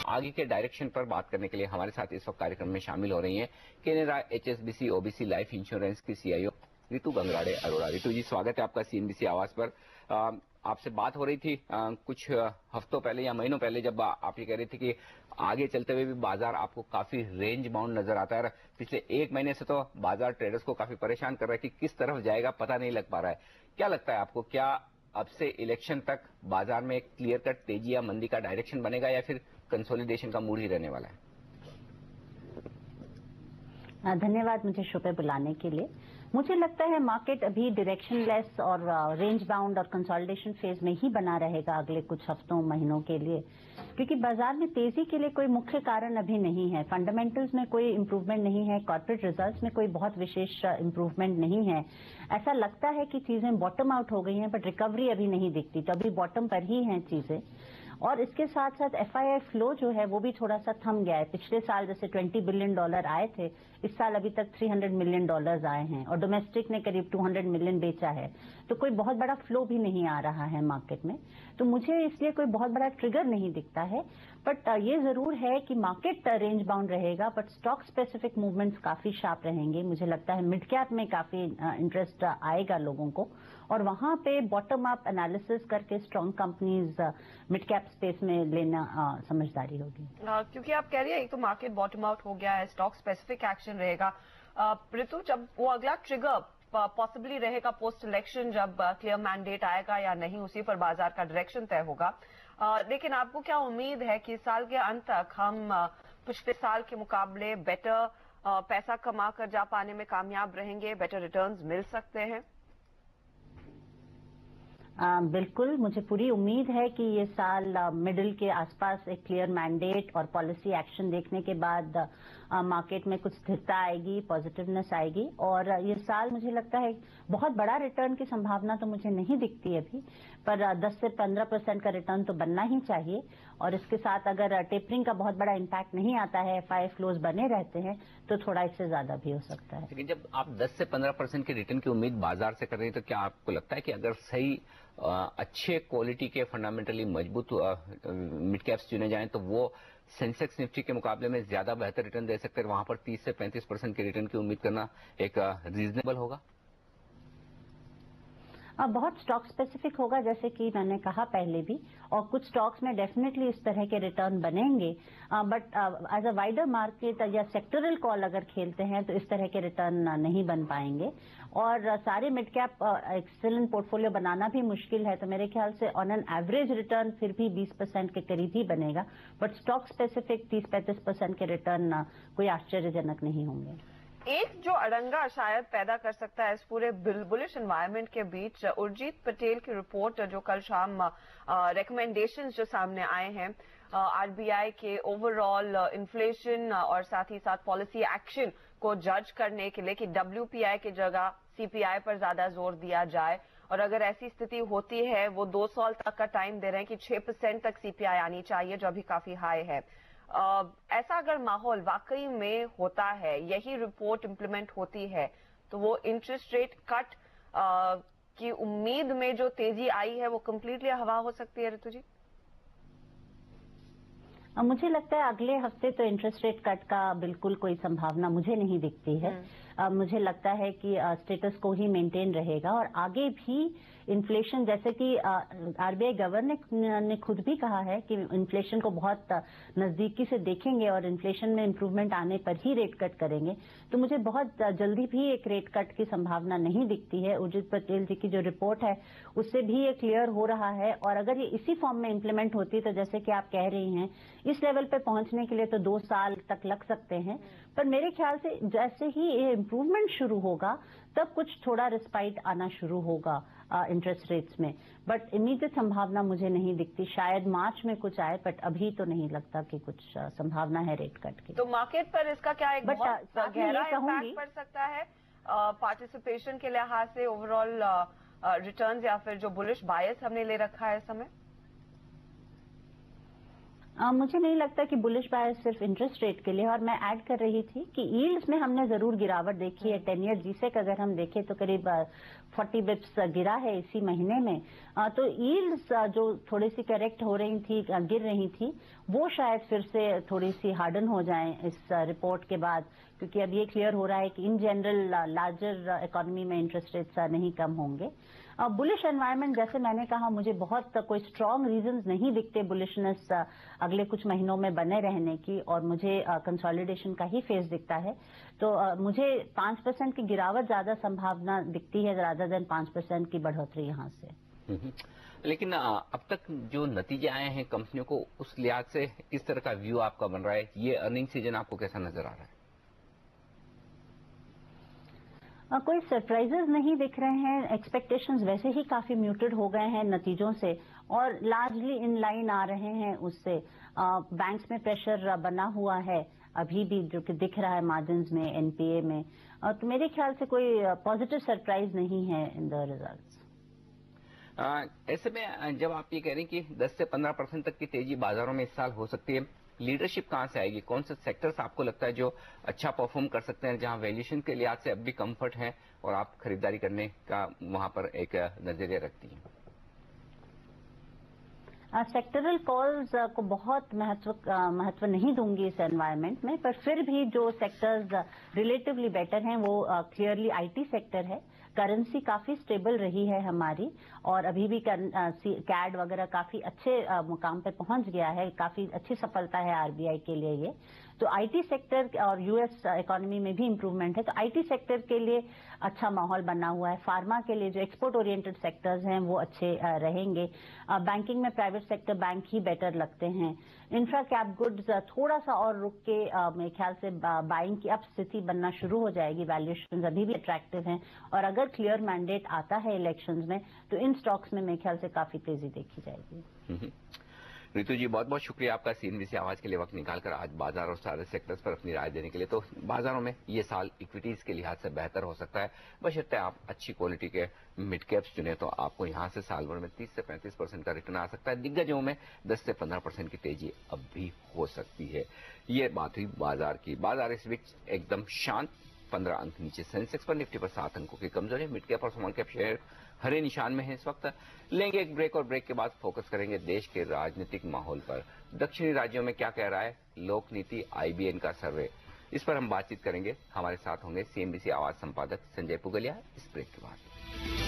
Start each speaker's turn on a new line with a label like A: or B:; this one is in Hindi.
A: आगे के डायरेक्शन पर बात करने के लिए हमारे साथ इस वक्त कार्यक्रम में शामिल हो रही हैं Canara HSBC OBC life insurance की CIO रितु गंगराड़े अरोड़ा। रितु जी, स्वागत है आपका CNBC आवाज पर। आपसे बात हो रही थी कुछ हफ्तों पहले या महीनों पहले, जब आप ये कह रही थी कि आगे चलते हुए भी बाजार आपको काफी रेंज बाउंड नजर आता है। पिछले एक महीने से तो बाजार ट्रेडर्स को काफी परेशान कर रहा है कि किस तरफ जाएगा पता नहीं लग पा रहा है। क्या लगता है आपको, क्या अब से इलेक्शन तक बाजार में एक क्लियर कट तेजी या मंदी का डायरेक्शन बनेगा या फिर कंसोलिडेशन का मूड ही रहने वाला है?
B: धन्यवाद मुझे शो पे बुलाने के लिए। मुझे लगता है मार्केट अभी डायरेक्शनलेस और रेंज बाउंड और कंसोलिडेशन फेज में ही बना रहेगा अगले कुछ हफ्तों महीनों के लिए, क्योंकि बाजार में तेजी के लिए कोई मुख्य कारण अभी नहीं है। फंडामेंटल्स में कोई इंप्रूवमेंट नहीं है, कॉर्पोरेट रिजल्ट्स में कोई बहुत विशेष इंप्रूवमेंट नहीं है। ऐसा लगता है कि चीजें बॉटम आउट हो गई हैं, बट रिकवरी अभी नहीं दिखती, तो अभी बॉटम पर ही हैं चीजें। और इसके साथ साथ FII फ्लो जो है वो भी थोड़ा सा थम गया है। पिछले साल जैसे $20 बिलियन आए थे, इस साल अभी तक $300 मिलियन आए हैं और डोमेस्टिक ने करीब 200 मिलियन बेचा है, तो कोई बहुत बड़ा फ्लो भी नहीं आ रहा है मार्केट में। तो मुझे इसलिए कोई बहुत बड़ा ट्रिगर नहीं दिखता है, बट ये जरूर है कि मार्केट रेंज बाउंड रहेगा, बट स्टॉक स्पेसिफिक मूवमेंट्स काफी शार्प रहेंगे। मुझे लगता है मिड कैप में काफी इंटरेस्ट आएगा लोगों को, और वहां पे बॉटम अप एनालिसिस करके strong companies mid cap space में लेना समझदारी होगी।
C: क्योंकि आप कह रही है एक तो मार्केट बॉटम आउट हो गया है, स्टॉक स्पेसिफिक एक्शन रहेगा। ऋतु, जब वो अगला ट्रिगर पॉसिबली रहेगा पोस्ट इलेक्शन, जब क्लियर मैंडेट आएगा या नहीं, उसी पर बाजार का डायरेक्शन तय होगा। लेकिन आपको क्या उम्मीद है कि साल के अंत तक हम पिछले साल के मुकाबले बेटर पैसा कमा कर जा पाने में कामयाब रहेंगे, बेटर रिटर्न्स मिल सकते हैं?
B: बिल्कुल, मुझे पूरी उम्मीद है कि ये साल मिडिल के आसपास एक क्लियर मैंडेट और पॉलिसी एक्शन देखने के बाद मार्केट में कुछ स्थिरता आएगी, पॉजिटिवनेस आएगी। और ये साल मुझे लगता है बहुत बड़ा रिटर्न की संभावना तो मुझे नहीं दिखती अभी, पर 10 से 15% का रिटर्न तो बनना ही चाहिए। और इसके साथ अगर टेपरिंग का बहुत बड़ा इम्पैक्ट नहीं आता है, FII फ्लोज बने रहते हैं, तो थोड़ा इससे ज्यादा भी हो सकता है।
A: लेकिन जब आप 10 से 15% के रिटर्न की उम्मीद बाजार से कर रहे हैं, तो क्या आपको लगता है कि अगर सही अच्छे क्वालिटी के फंडामेंटली मजबूत मिड कैप्स चुने जाएं तो वो सेंसेक्स निफ्टी के मुकाबले में ज्यादा बेहतर रिटर्न दे सकते हैं? वहां पर 30 से 35% के रिटर्न की उम्मीद करना एक रीजनेबल होगा?
B: बहुत स्टॉक स्पेसिफिक होगा, जैसे कि मैंने कहा पहले भी, और कुछ स्टॉक्स में डेफिनेटली इस तरह के रिटर्न बनेंगे, but as a wider market या सेक्टरल कॉल अगर खेलते हैं तो इस तरह के रिटर्न नहीं बन पाएंगे। और सारे मिड कैप एक्सेलेंट पोर्टफोलियो बनाना भी मुश्किल है, तो मेरे ख्याल से ऑन एन एवरेज रिटर्न फिर भी 20% के करीब ही बनेगा, बट स्टॉक स्पेसिफिक 30-35% के रिटर्न कोई आश्चर्यजनक नहीं होंगे।
C: एक जो अड़ंगा शायद पैदा कर सकता है इस पूरे बुलिश एनवायरनमेंट के बीच, उर्जित पटेल की रिपोर्ट जो कल शाम रिकमेंडेशंस जो सामने आए हैं RBI के ओवरऑल इन्फ्लेशन और साथ ही साथ पॉलिसी एक्शन को जज करने के लिए कि WPI की जगह CPI पर ज्यादा जोर दिया जाए, और अगर ऐसी स्थिति होती है, वो 2 साल तक का टाइम दे रहे हैं कि 6% तक CPI आनी चाहिए, जो अभी काफी हाई है। ऐसा अगर माहौल वाकई में होता है, यही रिपोर्ट इम्प्लीमेंट होती है, तो वो इंटरेस्ट रेट कट की उम्मीद में जो तेजी आई है वो कंप्लीटली हवा हो सकती है। ऋतु जी,
B: मुझे लगता है अगले हफ्ते तो इंटरेस्ट रेट कट का बिल्कुल कोई संभावना मुझे नहीं दिखती है। मुझे लगता है कि स्टेटस को ही मेंटेन रहेगा, और आगे भी इन्फ्लेशन, जैसे कि RBI गवर्नर ने खुद भी कहा है कि इन्फ्लेशन को बहुत नजदीकी से देखेंगे और इन्फ्लेशन में इंप्रूवमेंट आने पर ही रेट कट करेंगे, तो मुझे बहुत जल्दी भी एक रेट कट की संभावना नहीं दिखती है। उर्जित पटेल जी की जो रिपोर्ट है उससे भी ये क्लियर हो रहा है, और अगर ये इसी फॉर्म में इम्प्लीमेंट होती तो जैसे कि आप कह रही हैं, इस लेवल पे पहुंचने के लिए तो 2 साल तक लग सकते हैं। पर मेरे ख्याल से जैसे ही ये इम्प्रूवमेंट शुरू होगा तब कुछ थोड़ा रिस्पाइट आना शुरू होगा इंटरेस्ट रेट्स में, बट इमीडिएट संभावना मुझे नहीं दिखती। शायद मार्च में कुछ आए, बट अभी तो नहीं लगता कि कुछ संभावना है रेट कट की।
C: तो मार्केट पर इसका क्या एक बहुत गहरा इम्पैक्ट पड़ सकता है पार्टिसिपेशन के लिहाज से, ओवरऑल रिटर्न्स, या फिर जो बुलिश बायस हमने ले रखा है इस समय?
B: मुझे नहीं लगता कि बुलिश बायस सिर्फ इंटरेस्ट रेट के लिए, और मैं ऐड कर रही थी कि यील्ड्स में हमने जरूर गिरावट देखी है। 10 ईयर जीसेक अगर हम देखें तो करीब 40 बिप्स गिरा है इसी महीने में। तो यील्ड्स जो थोड़ी सी करेक्ट हो रही थी, गिर रही थी, वो शायद फिर से थोड़ी सी हार्डन हो जाएं इस रिपोर्ट के बाद, क्योंकि अब ये क्लियर हो रहा है कि इन जनरल लार्जर इकोनॉमी में इंटरेस्ट रेट्स नहीं कम होंगे। बुलिश एनवायरनमेंट, जैसे मैंने कहा, मुझे बहुत कोई स्ट्रांग रीजंस नहीं दिखते बुलिशनेस अगले कुछ महीनों में बने रहने की, और मुझे कंसोलिडेशन का ही फेज दिखता है। तो मुझे 5% की गिरावट ज्यादा संभावना दिखती है रादर देन 5% की बढ़ोतरी यहाँ से।
A: लेकिन अब तक जो नतीजे आए हैं कंपनियों को, उस लिहाज से किस तरह का व्यू आपका बन रहा है? ये अर्निंग सीजन आपको कैसा नजर आ रहा है?
B: कोई सरप्राइजेस नहीं दिख रहे हैं। एक्सपेक्टेशंस वैसे ही काफी म्यूटेड हो गए हैं नतीजों से, और लार्जली इन लाइन आ रहे हैं उससे। बैंक्स में प्रेशर बना हुआ है अभी भी, जो कि दिख रहा है मार्जिन्स में, एनपीए में। तो मेरे ख्याल से कोई पॉजिटिव सरप्राइज नहीं है इन द रिजल्ट्स।
A: ऐसे में जब आप ये कह रहे हैं कि 10 से 15% तक की तेजी बाजारों में इस साल हो सकती है, लीडरशिप कहां से आएगी? कौन से सेक्टर्स आपको लगता है जो अच्छा परफॉर्म कर सकते हैं, जहां वैल्यूएशन के लिहाज से अब भी कंफर्ट है और आप खरीदारी करने का वहां पर एक नजरिया रखती हैं?
B: सेक्टरल कॉल्स को बहुत महत्व नहीं दूंगी इस एनवायरनमेंट में, पर फिर भी जो सेक्टर्स रिलेटिवली बेटर हैं वो क्लियरली आईटी सेक्टर है। करेंसी काफी स्टेबल रही है हमारी, और अभी भी कैड वगैरह काफी अच्छे मुकाम पे पहुंच गया है। काफी अच्छी सफलता है आरबीआई के लिए ये। तो आईटी सेक्टर और यूएस इकोनॉमी में भी इंप्रूवमेंट है, तो आईटी सेक्टर के लिए अच्छा माहौल बना हुआ है। फार्मा के लिए जो एक्सपोर्ट ओरिएंटेड सेक्टर्स हैं वो अच्छे रहेंगे। बैंकिंग में प्राइवेट सेक्टर बैंक ही बेटर लगते हैं। इंफ्रा कैप गुड्स थोड़ा सा और रुक के मेरे ख्याल से बाइंग की अब स्थिति बनना शुरू हो जाएगी। वैल्यूएशन अभी भी अट्रैक्टिव हैं, और अगर क्लियर मैंडेट आता है इलेक्शंस में तो इन स्टॉक्स में मेरे ख्याल से काफी तेजी देखी जाएगी।
A: रितु जी, बहुत बहुत शुक्रिया आपका सीएनबीसी आवाज के लिए वक्त निकालकर आज बाजार और सारे सेक्टर्स पर अपनी राय देने के लिए। तो बाजारों में ये साल इक्विटीज के लिहाज से बेहतर हो सकता है, बशर्ते आप अच्छी क्वालिटी के मिड कैप्स चुने तो आपको यहाँ से साल भर में 30 से 35% का रिटर्न आ सकता है। दिग्गजों में 10 से 15% की तेजी अब भी हो सकती है। ये बात हुई बाजार की। बाजार इस बीच एकदम शांत, 15 अंक नीचे। सेंसेक्स पर, निफ्टी पर 7 अंकों की कमजोरी। मिड कैप और स्मॉल कैप शेयर हरे निशान में है इस वक्त। लेंगे एक ब्रेक, और ब्रेक के बाद फोकस करेंगे देश के राजनीतिक माहौल पर। दक्षिणी राज्यों में क्या कह रहा है लोक नीति आईबीएन का सर्वे, इस पर हम बातचीत करेंगे। हमारे साथ होंगे सीएनबीसी आवाज संपादक संजय पुगलिया इस ब्रेक के बाद।